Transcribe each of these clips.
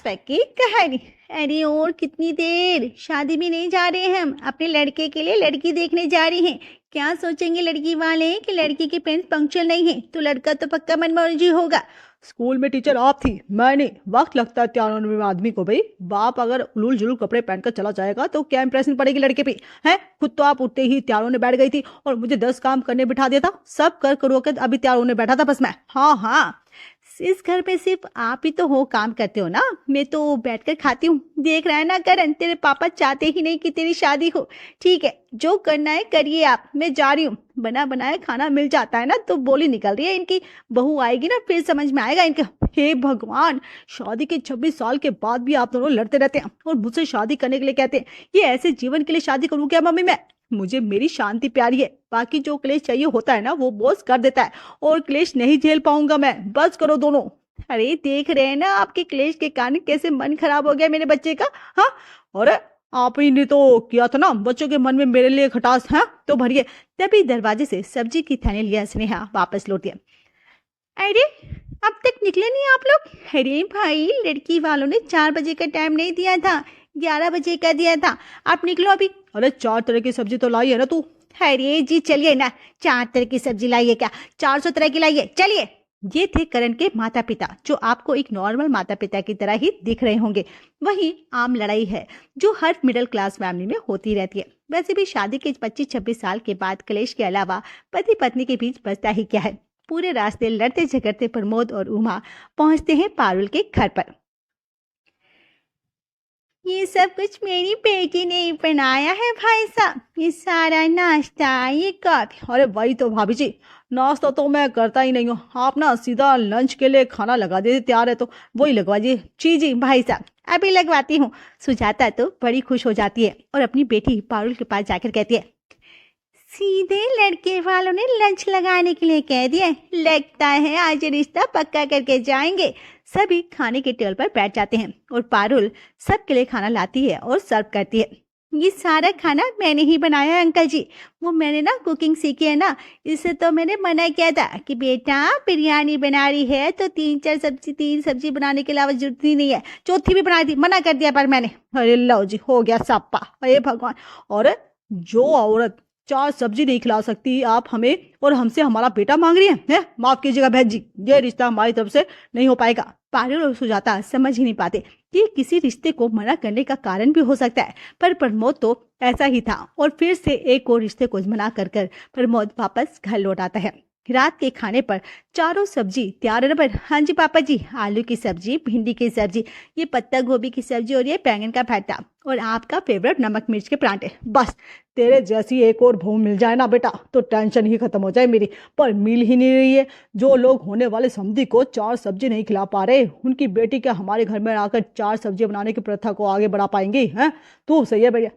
Flashback की कहानी। अरे और कितनी देर, शादी में नहीं जा रहे हैं हम, अपने लड़के के लिए लड़की देखने जा रहे हैं। क्या सोचेंगे लड़की वाले कि लड़की के पेरेंट्स पंक्चुअल नहीं है, तो लड़का तो पक्का मनमौजी होगा। स्कूल में टीचर आप थी, मैं नहीं। वक्त लगता है तैयार होने में आदमी को भाई। बाप अगर उलूल जुलूल कपड़े पहनकर चला जाएगा तो क्या इंप्रेशन पड़ेगी लड़के पे? है खुद तो आप उठते ही तैयार होने बैठ गई थी और मुझे 10 काम करने बिठा दिया था। सब कर करो के अभी तैयार होने बैठा था बस मैं। हाँ हाँ, इस घर पे सिर्फ आप ही तो हो काम करते हो ना, मैं तो बैठकर खाती हूँ। देख रहा है ना करण, तेरे पापा चाहते ही नहीं कि तेरी शादी हो। ठीक है, जो करना है करिए आप, मैं जा रही हूँ। बना बनाया खाना मिल जाता है ना तो बोली निकल रही है इनकी। बहू आएगी ना फिर समझ में आएगा इनका। हे भगवान, शादी के 26 साल के बाद भी आप दोनों लड़ते रहते हैं और मुझसे शादी करने के लिए कहते हैं। ये ऐसे जीवन के लिए शादी करूँ क्या मम्मी मैं? मुझे मेरी शांति प्यारी है, बाकी जो क्लेश चाहिए होता है ना वो बॉस कर देता है, और क्लेश नहीं झेल पाऊंगा मैं। बस करो दोनों। अरे देख रहे हैं ना आपके क्लेश के कारण कैसे मन खराब हो गया मेरे बच्चे का। हाँ, और आप ही ने तो किया था ना बच्चों के मन में मेरे लिए खटास है तो भरिए। तभी दरवाजे से सब्जी की थैली लिया स्नेहा वापस लौट गया। अरे अब तक निकले नहीं आप लोग? अरे भाई, लड़की वालों ने 4 बजे का टाइम नहीं दिया था, 11 बजे का दिया था। आप निकलो अभी। अरे 4 तरह की सब्जी तो लाई है ना तू। अरे जी चलिए ना, 4 तरह की सब्जी लाइए क्या, 400 तरह की लाइए, चलिए। ये थे करण के माता पिता, जो आपको एक नॉर्मल माता पिता की तरह ही दिख रहे होंगे। वही आम लड़ाई है जो हर मिडिल क्लास फैमिली में होती रहती है। वैसे भी शादी के 25-26 साल के बाद क्लेश के अलावा पति पत्नी के बीच बचता ही क्या है। पूरे रास्ते लड़ते झगड़ते प्रमोद और उमा पहुंचते हैं पारुल के घर पर। ये सब कुछ मेरी बेटी ने ही बनाया है भाई साहब, ये सारा नाश्ता, ये कॉफी। अरे वही तो भाभी जी, नाश्ता तो मैं करता ही नहीं हूँ। आप ना सीधा लंच के लिए खाना लगा दीजिए, तैयार है तो वही लगवा दीजिए। जी भाई साहब, अभी लगवाती हूँ। सुजाता तो बड़ी खुश हो जाती है और अपनी बेटी पारुल के पास जाकर कहती है, सीधे लड़के वालों ने लंच लगाने के लिए कह दिया। लगता है आज रिश्ता पक्का करके जाएंगे। सभी खाने के टेबल पर बैठ जाते हैं और पारुल सबके लिए खाना लाती है और सर्व करती है। ये सारा खाना मैंने ही बनाया है अंकल जी। वो मैंने ना कुकिंग सीखी है ना, इससे तो मैंने मना किया था कि बेटा बिरयानी बना रही है तो 3 सब्जी बनाने के अलावा जरूरत ही नहीं है। चौथी भी बना दी, मना कर दिया पर मैंने। अरे लो जी, हो गया सप्पा। अरे भगवान, और जो औरत 4 सब्जी नहीं खिला सकती आप हमें, और हमसे हमारा बेटा मांग रही है? माफ कीजिएगा बहन जी, ये रिश्ता हमारी तरफ से नहीं हो पाएगा। पारुल और सुजाता समझ ही नहीं पाते कि किसी रिश्ते को मना करने का कारण भी हो सकता है, पर प्रमोद तो ऐसा ही था और फिर से एक और रिश्ते को मना कर प्रमोद वापस घर लौट आता है। रात के खाने पर चारों सब्जी तैयार है ना? पर हाँ जी पापा जी, आलू की सब्जी, भिंडी की सब्जी, ये पत्ता गोभी की सब्जी और ये बैंगन का भरता, और आपका फेवरेट नमक मिर्च के परांठे। बस तेरे जैसी एक और बहू मिल जाए ना बेटा तो टेंशन ही खत्म हो जाए मेरी, पर मिल ही नहीं रही है। जो लोग होने वाले समधी को 4 सब्जी नहीं खिला पा रहे, उनकी बेटी क्या हमारे घर में आकर 4 सब्जी बनाने की प्रथा को आगे बढ़ा पाएंगी? हैं तू सही है भैया।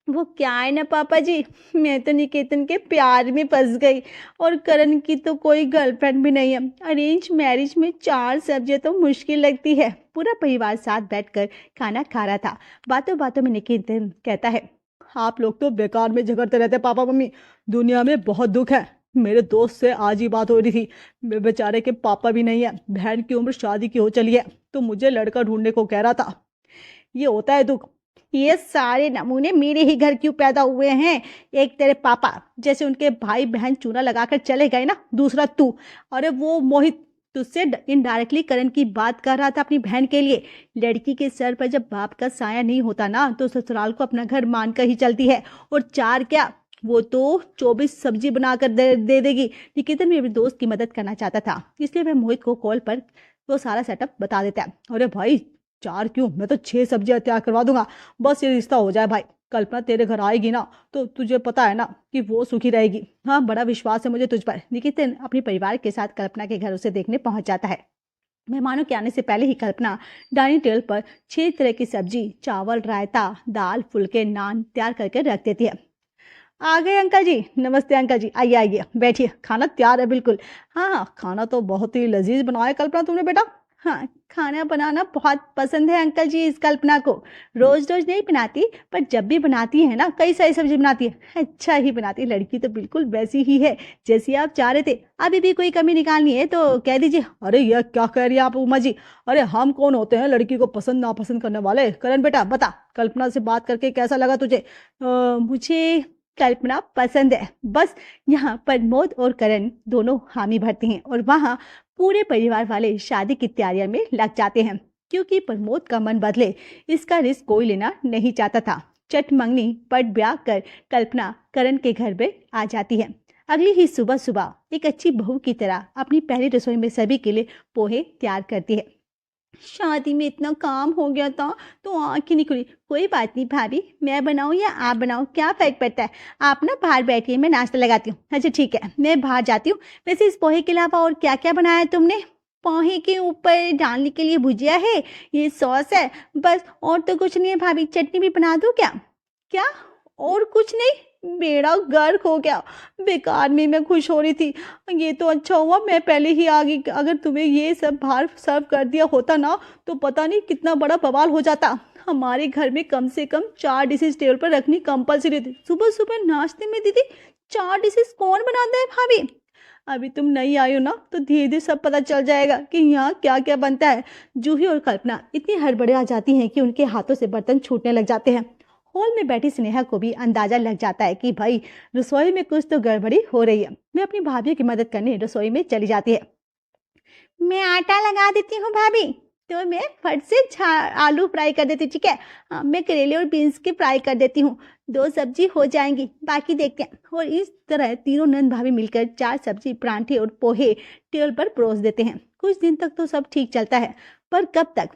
वो क्या है ना पापा जी, मैं तो निकेतन के प्यार में फंस गई, और करण की तो कोई गर्लफ्रेंड भी नहीं है। अरेंज मैरिज में 4 सब्जियां तो मुश्किल लगती है। पूरा परिवार साथ बैठकर खाना खा रहा था। बातों बातों में निकेतन कहता है, आप लोग तो बेकार में झगड़ते रहते पापा मम्मी। दुनिया में बहुत दुख है। मेरे दोस्त से आज ही बात हो रही थी, बेचारे के पापा भी नहीं है, बहन की उम्र शादी की हो चली है, तो मुझे लड़का ढूंढने को कह रहा था। ये होता है दुख। ये सारे नमूने मेरे ही घर क्यों पैदा हुए हैं? एक तेरे पापा जैसे उनके भाई बहन चूना लगाकर चले गए ना, दूसरा तू। अरे वो मोहित तुझसे इनडायरेक्टली करण की बात कर रहा था अपनी बहन के लिए। लड़की के सर पर जब बाप का साया नहीं होता ना तो ससुराल को अपना घर मानकर ही चलती है। और 4 क्या, वो तो 24 सब्जी बनाकर दे देगी। निकेतन भी अपने दोस्त की मदद करना चाहता था, इसलिए वह मोहित को कॉल पर वो सारा सेटअप बता देता है। अरे भाई 4 क्यों, मैं तो 6 सब्जियां तैयार करवा दूंगा, बस ये रिश्ता हो जाए भाई। कल्पना तेरे घर आएगी ना तो तुझे पता है ना कि वो सुखी रहेगी। हाँ, बड़ा विश्वास है मुझे तुझ पर। निकेतन अपने परिवार के साथ कल्पना के घर उसे देखने पहुंच जाता है। मेहमानों के आने से पहले ही कल्पना डाइनिंग टेबल पर 6 तरह की सब्जी, चावल, रायता, दाल, फुलके, नान तैयार करके रख देती है। आ गए अंकल जी। नमस्ते अंकल जी, आइए आइए बैठिए, खाना तैयार है बिल्कुल। हाँ हाँ, खाना तो बहुत ही लजीज बनाया कल्पना तुमने बेटा। हाँ, खाना बनाना बहुत पसंद है अंकल जी इस कल्पना को। रोज रोज नहीं बनाती, पर जब भी बनाती है ना कई सारी सब्जी बनाती है, अच्छा ही बनाती है। लड़की तो बिल्कुल वैसी ही है जैसी आप चाह रहे थे। अभी भी कोई कमी निकालनी है तो कह दीजिए। अरे यह क्या कह रही है आप उमा जी? अरे हम कौन होते हैं लड़की को पसंद नापसंद करने वाले? करण बेटा बता, कल्पना से बात करके कैसा लगा तुझे? मुझे कल्पना पसंद है। बस यहाँ प्रमोद और करण दोनों हामी भरते हैं और वहाँ पूरे परिवार वाले शादी की तैयारियों में लग जाते हैं, क्योंकि प्रमोद का मन बदले इसका रिस्क कोई लेना नहीं चाहता था। चट मंगनी पट ब्याह कर कल्पना करण के घर पे आ जाती है। अगली ही सुबह सुबह एक अच्छी बहू की तरह अपनी पहली रसोई में सभी के लिए पोहे तैयार करती है। शादी में इतना काम हो गया था तो आँख ही नहीं खुली। कोई बात नहीं भाभी, मैं बनाऊँ या आप बनाओ, क्या फ़र्क पड़ता है। आप ना बाहर बैठिए, मैं नाश्ता लगाती हूँ। अच्छा ठीक है, मैं बाहर जाती हूँ। वैसे इस पोहे के अलावा और क्या क्या बनाया है तुमने? पोहे के ऊपर डालने के लिए भुजिया है, ये सॉस है, बस और तो कुछ नहीं है भाभी। चटनी भी बना दूँ क्या? क्या और कुछ नहीं? बेड़ा गर्क हो गया। बेकार में मैं खुश हो रही थी। ये तो अच्छा हुआ मैं पहले ही आ गई। अगर तुम्हें ये सब बाहर सर्व कर दिया होता ना तो पता नहीं कितना बड़ा बवाल हो जाता। हमारे घर में कम से कम 4 डिशेज टेबल पर रखनी कंपलसरी थी। सुबह सुबह नाश्ते में दीदी 4 डिशेज कौन बनाता है भाभी? अभी तुम नहीं आई हो ना तो धीरे धीरे सब पता चल जाएगा कि यहाँ क्या क्या बनता है। जूही और कल्पना इतनी हड़बड़े आ जाती हैं कि उनके हाथों से बर्तन छूटने लग जाते हैं। हॉल में बैठी स्नेहा को भी अंदाजा लग जाता है कि भाई रसोई में कुछ तो गड़बड़ी हो रही है। मैं अपनी भाभी की मदद करने रसोई में चली जाती है। मैं आटा लगा देती हूँ भाभी, तो मैं फट से आलू फ्राई कर देती हूँ। ठीक है, हाँ, मैं करेले और बीन्स के फ्राई कर देती हूँ। 2 सब्जी हो जाएंगी, बाकी देखते हैं। और इस तरह तीनों नंद भाभी मिलकर 4 सब्जी, परांठे और पोहे टेबल पर परोस देते हैं। कुछ दिन तक तो सब ठीक चलता है, पर कब तक?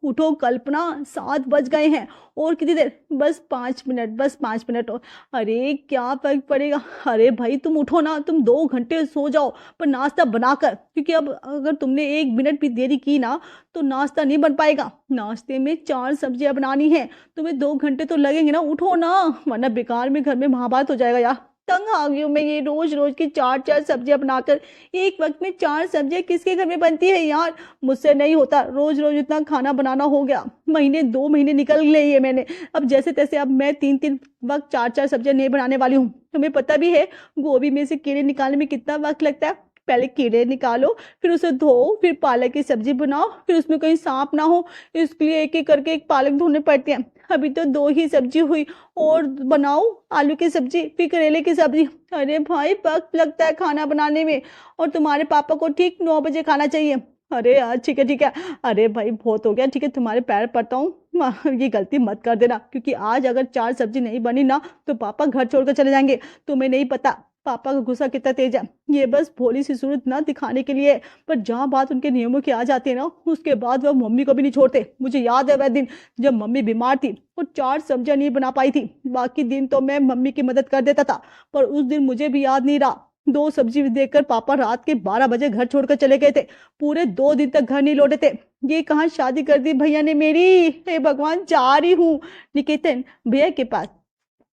उठो कल्पना, 7 बज गए हैं और कितनी देर? बस 5 मिनट, बस 5 मिनट और। अरे क्या फर्क पड़ेगा? अरे भाई तुम उठो ना, तुम 2 घंटे सो जाओ पर नाश्ता बनाकर, क्योंकि अब अगर तुमने 1 मिनट भी देरी की ना तो नाश्ता नहीं बन पाएगा। नाश्ते में 4 सब्जियां बनानी है, तुम्हें 2 घंटे तो लगेंगे ना। उठो ना, वरना बेकार में घर में महाभारत हो जाएगा यार। तंग आ गई हूँ मैं ये रोज रोज की 4 सब्जियां बनाकर। एक वक्त में 4 सब्जियां किसके घर में बनती है यार? मुझसे नहीं होता। रोज रोज इतना खाना बनाना हो गया। महीने 2 महीने निकल लिए मैंने। अब जैसे तैसे अब मैं 3 वक्त 4 सब्जियां नहीं बनाने वाली हूँ। तुम्हें पता भी है गोभी में से कीड़े निकालने में कितना वक्त लगता है। पहले कीड़े निकालो, फिर उसे धो, फिर पालक की सब्जी बनाओ, फिर उसमें कहीं सांप ना हो, इसके लिए एक एक करके एक पालक धोने पड़ते हैं। अभी तो 2 ही सब्जी हुई और बनाओ आलू की सब्जी, फिर करेले की सब्जी। अरे भाई वक्त लगता है खाना बनाने में। और तुम्हारे पापा को ठीक 9 बजे खाना चाहिए। अरे यार ठीक है ठीक है। अरे भाई बहुत हो गया, ठीक है तुम्हारे पैर पड़ता हूँ। ये गलती मत कर देना, क्योंकि आज अगर 4 सब्जी नहीं बनी ना तो पापा घर छोड़कर चले जाएंगे। तुम्हें नहीं पता पापा का गुस्सा कितना तेज है। ये बस भोली सी सूरत ना दिखाने के लिए, पर जहाँ बात उनके नियमों की आ जाती है ना उसके बाद वह मम्मी को भी नहीं छोड़ते। मुझे याद है वह दिन जब मम्मी बीमार थी और 4 सब्जियां नहीं बना पाई थी। बाकी दिन तो मैं मम्मी की मदद कर देता था, पर उस दिन मुझे भी याद नहीं रहा। 2 सब्जी देखकर पापा रात के 12 बजे घर छोड़कर चले गए थे। पूरे 2 दिन तक घर नहीं लौटे थे। ये कहाँ शादी कर दी भैया ने मेरी। हे भगवान, जा रही हूँ निकेतन भैया के पास।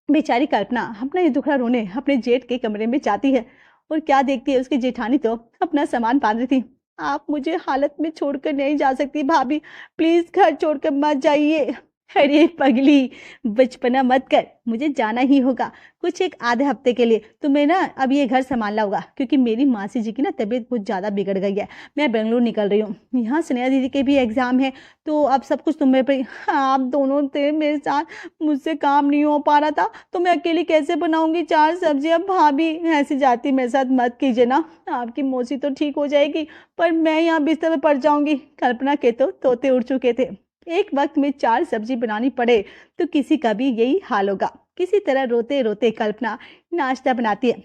बेचारी कल्पना अपना ये दुखड़ा रोने अपने जेठ के कमरे में जाती है और क्या देखती है उसकी जेठानी तो अपना सामान बांध रही थी। आप मुझे हालत में छोड़कर नहीं जा सकती भाभी, प्लीज घर छोड़कर मत जाइए। अरे पगली, बचपना मत कर, मुझे जाना ही होगा कुछ एक आधे हफ्ते के लिए। तुम्हें ना अब ये घर संभालना होगा, क्योंकि मेरी मासी जी की ना तबीयत बहुत ज़्यादा बिगड़ गई है। मैं बेंगलुरु निकल रही हूँ। यहाँ स्नेहा दीदी के भी एग्जाम है, तो अब सब कुछ तुम्हें पे। आप दोनों थे मेरे साथ, मुझसे काम नहीं हो पा रहा था तो मैं अकेली कैसे बनाऊंगी 4 सब्जियां। भाभी ऐसी जाती मेरे साथ मत कीजिए ना, आपकी मौसी तो ठीक हो जाएगी पर मैं यहाँ बिस्तर में पड़ जाऊंगी। कल्पना के तो तोते उड़ चुके थे। एक वक्त में 4 सब्जी बनानी पड़े तो किसी का भी यही हाल होगा। किसी तरह रोते रोते कल्पना नाश्ता बनाती है।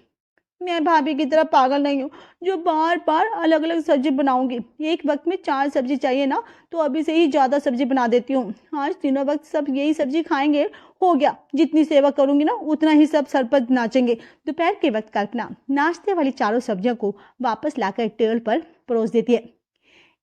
मैं भाभी की तरह पागल नहीं हूँ जो बार बार अलग अलग सब्जी बनाऊंगी। एक वक्त में 4 सब्जी चाहिए ना तो अभी से ही ज़्यादा सब्जी बना देती हूँ। आज तीनों वक्त सब यही सब्जी खाएंगे, हो गया। जितनी सेवा करूंगी ना उतना ही सब सर पर नाचेंगे। दोपहर के वक्त कल्पना नाश्ते वाली 4 सब्जियों को वापस लाकर टेबल पर परोस देती है।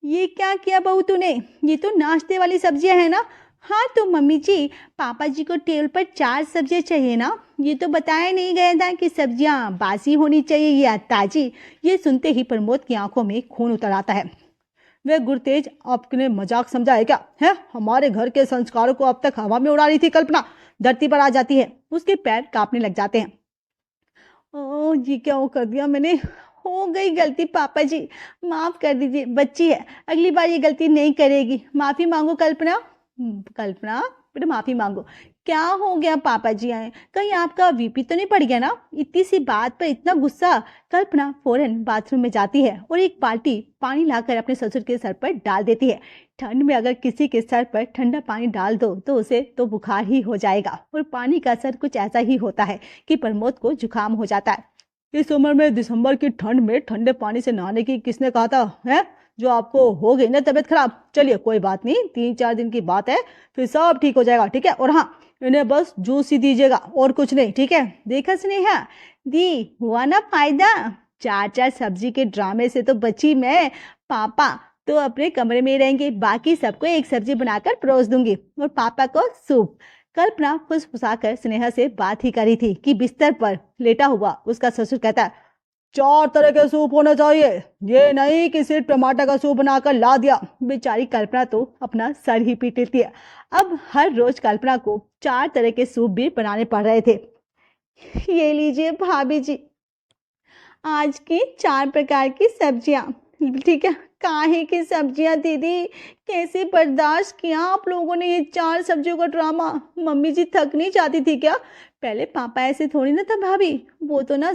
ये क्या किया बहू तूने? ये तो नाश्ते वाली सब्जियां है ना? हाँ तो मम्मी जी, पापा जी को टेबल पर 4 सब्जियां चाहिए ना, ये तो बताया नहीं गया था कि सब्जियां बासी होनी चाहिए या ताजी। ये सुनते ही प्रमोद की आंखों में खून उतर आता है। वे गुरतेज आपने मजाक समझा है क्या? है हमारे घर के संस्कारों को अब तक हवा में उड़ा रही थी कल्पना। धरती पर आ जाती है, उसके पैर कांपने लग जाते हैं। ओह ये क्या वो कर दिया मैंने। हो गई गलती पापा जी, माफ कर दीजिए, बच्ची है, अगली बार ये गलती नहीं करेगी। माफी मांगो कल्पना। कल्पना बेटा माफी मांगो। क्या हो गया पापा जी आए, कहीं आपका बीपी तो नहीं बढ़ गया ना? इतनी सी बात पर इतना गुस्सा। कल्पना फौरन बाथरूम में जाती है और एक बाल्टी पानी लाकर अपने ससुर के सर पर डाल देती है। ठंड में अगर किसी के सर पर ठंडा पानी डाल दो तो उसे तो बुखार ही हो जाएगा, और पानी का असर कुछ ऐसा ही होता है कि प्रमोद को जुकाम हो जाता है। इस उम्र में दिसंबर की ठंड में ठंडे पानी से नहाने की किसने कहा था? है जो आपको हो गई ना तबीयत खराब। चलिए कोई बात नहीं, 3-4 दिन की बात है, फिर सब ठीक हो जाएगा। ठीक है, और हाँ इन्हें बस जूस ही दीजिएगा और कुछ नहीं। ठीक है, देखा स्नेहा दी हुआ ना फायदा। 4-4 सब्जी के ड्रामे से तो बची मैं। पापा तो अपने कमरे में ही रहेंगे, बाकी सबको एक सब्जी बनाकर परोस दूंगी और पापा को सूप। कल्पना फुसफुसाकर स्नेहा से बात ही करी थी कि बिस्तर पर लेटा हुआ उसका ससुर कहता है, 4 तरह के सूप होने चाहिए, ये नहीं कि सिर्फ टमाटर का सूप बनाकर ला दिया। बेचारी कल्पना तो अपना सर ही पीट लेती है। अब हर रोज कल्पना को 4 तरह के सूप भी बनाने पड़ रहे थे। ये लीजिए भाभी जी, आज की 4 प्रकार की सब्जियां। ठीक है, काहे की सब्जियां दीदी, कैसे बर्दाश्त किया आप लोगों ने ये 4 सब्जियों का ड्रामा? मम्मी जी थक नहीं जाती थी क्या? पहले पापा ऐसे थोड़ी ना था भाभी, वो तो ना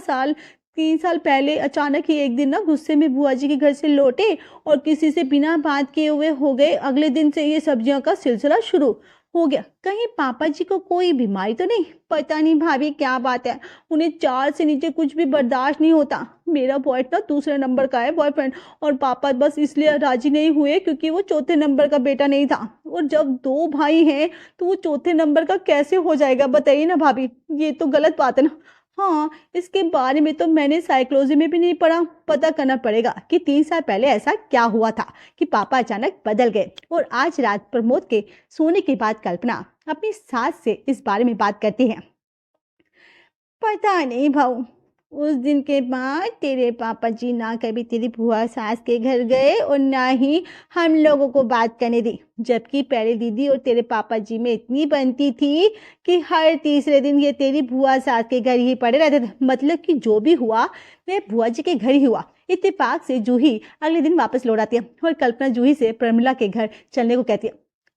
3 साल पहले अचानक ही एक दिन ना गुस्से में बुआ जी के घर से लौटे और किसी से बिना बात किए हुए हो गए। अगले दिन से ये सब्जियों का सिलसिला शुरू हो गया। कहीं पापा जी को कोई बीमारी तो नहीं? पता नहीं भाभी क्या बात है, उन्हें 4 से नीचे कुछ भी बर्दाश्त नहीं होता। मेरा बॉयफ्रेंड ना दूसरे नंबर का है बॉयफ्रेंड, और पापा बस इसलिए राजी नहीं हुए क्योंकि वो चौथे नंबर का बेटा नहीं था। और जब 2 भाई हैं तो वो चौथे नंबर का कैसे हो जाएगा बताइए ना भाभी, ये तो गलत बात है ना। हाँ, इसके बारे में तो मैंने साइकोलॉजी में भी नहीं पढ़ा, पता करना पड़ेगा कि 3 साल पहले ऐसा क्या हुआ था कि पापा अचानक बदल गए। और आज रात प्रमोद के सोने के बाद कल्पना अपनी सास से इस बारे में बात करती है। पता नहीं भाऊ, उस दिन के बाद तेरे पापा जी ना कभी तेरी बुआ सास के घर गए और ना ही हम लोगों को बात करने दी, जबकि पहले दीदी और तेरे पापा जी में इतनी बनती थी कि हर तीसरे दिन ये तेरी बुआ सास के घर ही पड़े रहते थे। मतलब कि जो भी हुआ वह बुआ जी के घर ही हुआ। इत्तेफाक से जूही अगले दिन वापस लौट आती है और कल्पना जूही से प्रमिला के घर चलने को कहती है।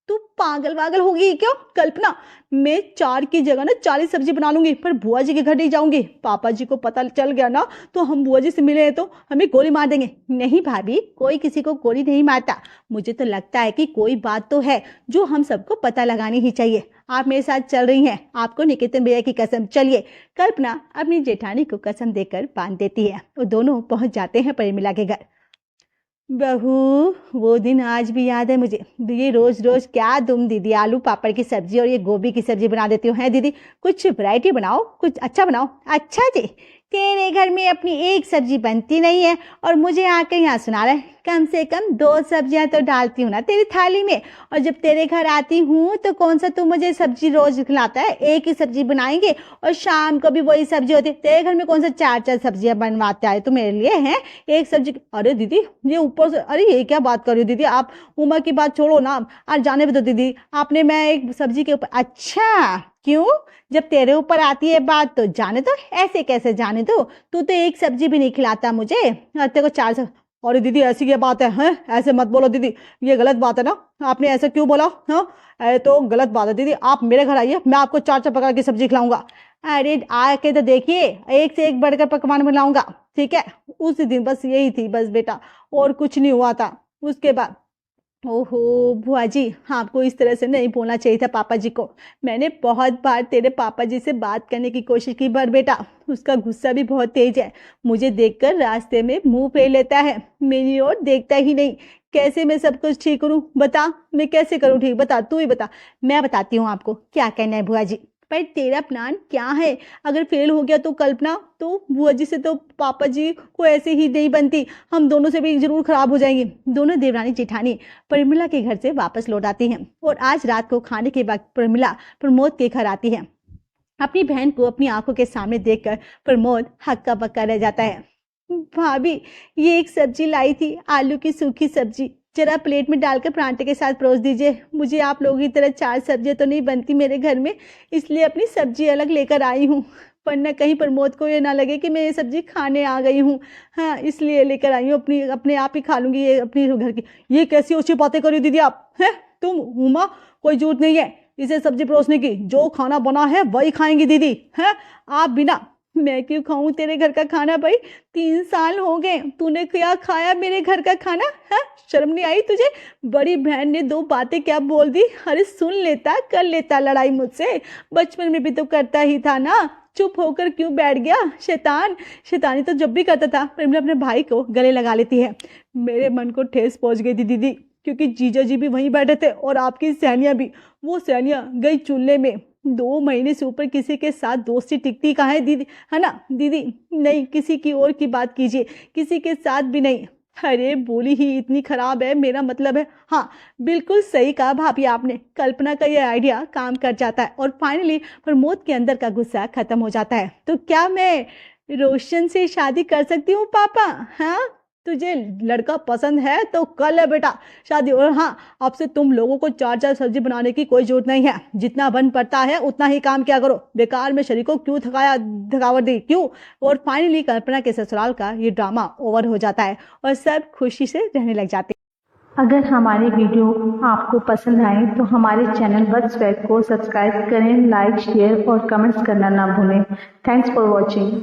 तू पागल वागल हो गई क्या कल्पना? मैं 4 की जगह ना 40 सब्जी बना लूंगी, पर बुआ जी के घर नहीं जाऊंगी। पापा जी को पता चल गया ना तो हम बुआ जी से मिले हैं तो हमें गोली मार देंगे। नहीं भाभी, कोई किसी को गोली नहीं मारता। मुझे तो लगता है कि कोई बात तो है जो हम सबको पता लगानी ही चाहिए। आप मेरे साथ चल रही हैं, आपको निकेतन भैया की कसम। चलिए। कल्पना अपनी जेठानी को कसम देकर बांध देती है और दोनों पहुंच जाते हैं परिमिला के घर। बहू, वो दिन आज भी याद है मुझे। ये रोज रोज क्या तुम दीदी आलू पापड़ की सब्जी और ये गोभी की सब्जी बना देती हो? हैं दीदी, कुछ वैरायटी बनाओ, कुछ अच्छा बनाओ। अच्छा जी, तेरे घर में अपनी एक सब्जी बनती नहीं है और मुझे आकर यहाँ सुना रहा है। कम से कम 2 सब्जियां तो डालती हूँ ना तेरी थाली में, और जब तेरे घर आती हूँ तो कौन सा तू मुझे सब्जी रोज खिलाता है? एक ही सब्जी बनाएंगे और शाम को भी वही सब्जी होती है। तेरे घर में कौन सा 4-4 सब्जियां बनवाता है तू मेरे लिए? हैं एक सब्जी? अरे दीदी ये ऊपर से, अरे ये क्या बात कर रही हो दीदी आप? उम्र की बात छोड़ो ना, आज जाने भी दो दीदी। आपने मैं एक सब्जी के ऊपर, अच्छा क्यों? जब तेरे ऊपर आती है बात तो जाने दो। ऐसे कैसे जाने दो? तू तो एक सब्जी भी नहीं खिलाता मुझे और तेरे को 4 अरे दीदी ऐसी क्या बात है? हैं ऐसे मत बोलो दीदी, ये गलत बात है ना। आपने ऐसे क्यों बोला? हाँ ये तो गलत बात है दीदी। आप मेरे घर आइए, मैं आपको 4-4 प्रकार की सब्जी खिलाऊंगा। अरे आके तो देखिए, एक से एक बढ़कर पकवान बनाऊंगा। ठीक है, उस दिन बस यही थी बस बेटा, और कुछ नहीं हुआ था। उसके बाद ओहो बुआ जी, आपको इस तरह से नहीं बोलना चाहिए था पापा जी को। मैंने बहुत बार तेरे पापा जी से बात करने की कोशिश की, पर बेटा उसका गुस्सा भी बहुत तेज है। मुझे देखकर रास्ते में मुंह फेर लेता है, मेरी ओर देखता ही नहीं। कैसे मैं सब कुछ ठीक करूं? बता, मैं कैसे करूं ठीक? बता, तू ही बता। मैं बताती हूँ आपको क्या कहना है बुआ जी। पर तेरा प्लान क्या है? अगर फेल हो गया तो कल्पना, तो बुआ जी से तो पापा जी को ऐसे ही नहीं बनती, हम दोनों से भी जरूर खराब हो जाएंगी। दोनों देवरानी जेठानी प्रमिला के घर से वापस लौट आती हैं और आज रात को खाने के वक्त प्रमिला प्रमोद के घर आती है। अपनी बहन को अपनी आंखों के सामने देखकर प्रमोद हक्का बक्का रह जाता है। भाभी, ये एक सब्जी लाई थी, आलू की सूखी सब्जी, जरा प्लेट में डालकर परांठे के साथ परोस दीजिए। मुझे आप लोगों की तरह 4 सब्जियां तो नहीं बनती मेरे घर में, इसलिए अपनी सब्जी अलग लेकर आई हूँ, वरना कहीं प्रमोद को ये ना लगे कि मैं ये सब्जी खाने आ गई हूँ। हाँ, इसलिए लेकर आई हूँ, अपने आप ही खा लूँगी ये अपनी घर की। ये कैसी ऊँची बातें कर रही हो दीदी आप, हैं? तुम उमा, कोई जरूरत नहीं है इसे सब्जी परोसने की, जो खाना बना है वही खाएंगी दीदी, हैं? आप बिना। मैं क्यों खाऊं तेरे घर का खाना भाई? 3 साल हो गए, तूने क्या खाया मेरे घर का खाना? है, शर्म नहीं आई तुझे? बड़ी बहन ने 2 बातें क्या बोल दी? अरे सुन लेता, कर लेता लड़ाई मुझसे, बचपन में भी तो करता ही था ना, चुप होकर क्यों बैठ गया? शैतान, शैतानी तो जब भी करता था, पर मैं अपने भाई को गले लगा लेती है। मेरे मन को ठेस पहुंच गई थी दीदी, क्योंकि जीजा जी भी वहीं बैठे थे और आपकी सैनिया भी। वो सैनिया गई चूल्हे में। 2 महीने से ऊपर किसी के साथ दोस्ती टिकती कहाँ है दीदी, है ना दीदी? नहीं, किसी की और की बात कीजिए, किसी के साथ भी नहीं। अरे बोली ही इतनी खराब है, मेरा मतलब है। हाँ, बिल्कुल सही कहा भाभी आपने, कल्पना का ये आइडिया काम कर जाता है और फाइनली प्रमोद के अंदर का गुस्सा खत्म हो जाता है। तो क्या मैं रोशन से शादी कर सकती हूँ पापा? हाँ, तुझे लड़का पसंद है तो कर ले बेटा शादी। और हाँ, अब से तुम लोगों को 4 सब्जी बनाने की कोई जरूरत नहीं है, जितना बन पड़ता है उतना ही काम किया करो, बेकार में शरीर को क्यों थकावट दी, क्यों? और फाइनली कल्पना के ससुराल का ये ड्रामा ओवर हो जाता है और सब खुशी से रहने लग जाते हैं। अगर हमारी वीडियो आपको पसंद आए तो हमारे चैनल बस वेब को सब्सक्राइब करें, लाइक, शेयर और कमेंट्स करना ना भूलें। Thanks for watching.